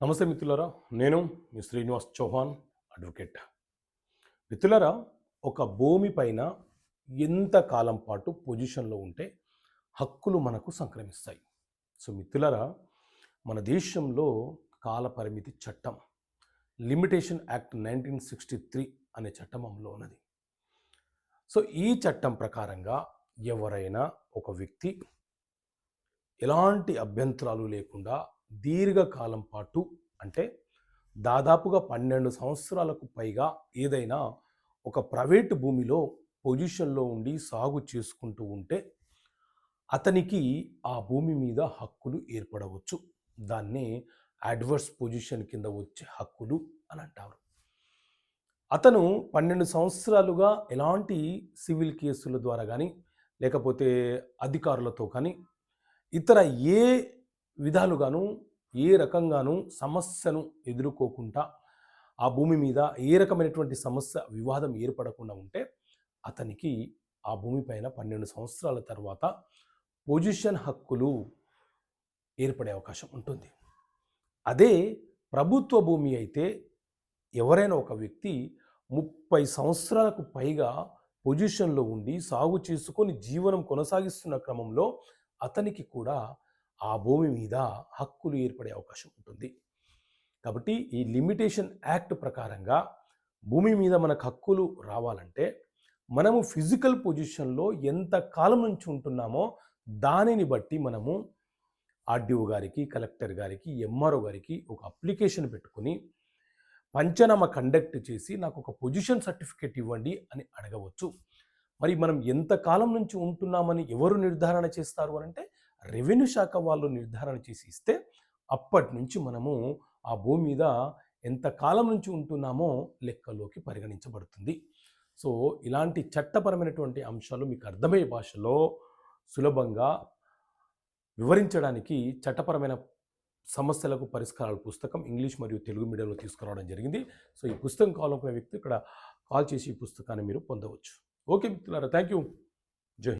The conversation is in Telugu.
నమస్తే మిత్రులారా, నేను మీ శ్రీనివాస్ చౌహాన్, అడ్వకేట్. మిత్రులారా, ఒక భూమి పైన ఎంత కాలం పాటు పొజిషన్లో ఉంటే హక్కులు మనకు సంక్రమిస్తాయి. సో మిత్రులారా, మన దేశంలో కాల పరిమితి చట్టం లిమిటేషన్ యాక్ట్ 1963 అనే చట్టం అమల్లో ఉన్నది. సో ఈ చట్టం ప్రకారంగా ఎవరైనా ఒక వ్యక్తి ఎలాంటి అభ్యంతరాలు లేకుండా దీర్ఘకాలం పాటు, అంటే దాదాపుగా 12 సంవత్సరాలకు పైగా ఏదైనా ఒక ప్రైవేటు భూమిలో పొజిషన్లో ఉండి సాగు చేసుకుంటూ ఉంటే అతనికి ఆ భూమి మీద హక్కులు ఏర్పడవచ్చు. దాన్నే అడ్వర్స్ పొజిషన్ కింద వచ్చే హక్కులు అని అంటారు. అతను 12 సంవత్సరాలుగా ఎలాంటి సివిల్ కేసుల ద్వారా కానీ, లేకపోతే అధికారులతో కానీ, ఇతర ఏ విధాలుగాను, ఏ రకంగానూ సమస్యను ఎదుర్కోకుండా, ఆ భూమి మీద ఏ రకమైనటువంటి సమస్య, వివాదం ఏర్పడకుండా ఉంటే, అతనికి ఆ భూమి పైన 12 సంవత్సరాల తర్వాత పొజిషన్ హక్కులు ఏర్పడే అవకాశం ఉంటుంది. అదే ప్రభుత్వ భూమి అయితే ఎవరైనా ఒక వ్యక్తి 30 సంవత్సరాలకు పైగా పొజిషన్‌లో ఉండి సాగు చేసుకొని జీవనం కొనసాగిస్తున్న క్రమంలో అతనికి కూడా ఆ భూమి మీద హక్కులు ఏర్పడే అవకాశం ఉంటుంది. కాబట్టి ఈ లిమిటేషన్ యాక్ట్ ప్రకారంగా భూమి మీద మనకు హక్కులు రావాలంటే మనము ఫిజికల్ పొజిషన్‌లో ఎంత కాలం నుంచి ఉంటున్నామో దానిని బట్టి మనము ఆర్‌డీఓ గారికి, కలెక్టర్ గారికి, ఎంఆర్‌ఓ గారికి ఒక అప్లికేషన్ పెట్టుకొని పంచనామా కండక్ట్ చేసి నాకు ఒక పొజిషన్ సర్టిఫికేట్ ఇవ్వండి అని అడగవచ్చు. మరి మనం ఎంత కాలం నుంచి ఉంటున్నామని ఎవరు నిర్ధారణ చేస్తారు అనంటే రెవెన్యూ శాఖ వాళ్ళు నిర్ధారణ చేసి ఇస్తే అప్పటి నుంచి మనము ఆ భూమి మీద ఎంత కాలం నుంచి ఉంటున్నామో లెక్కలోకి పరిగణించబడుతుంది. సో ఇలాంటి చట్టపరమైనటువంటి అంశాలు మీకు అర్థమయ్యే భాషలో సులభంగా వివరించడానికి చట్టపరమైన సమస్యలకు పరిష్కారాల పుస్తకం ఇంగ్లీష్ మరియు తెలుగు మీడియంలో తీసుకురావడం జరిగింది. సో ఈ పుస్తకం కావాలనుకునే వ్యక్తి ఇక్కడ కాల్ చేసి ఈ పుస్తకాన్ని మీరు పొందవచ్చు. ఓకే మిత్రులారా, థ్యాంక్ యూ.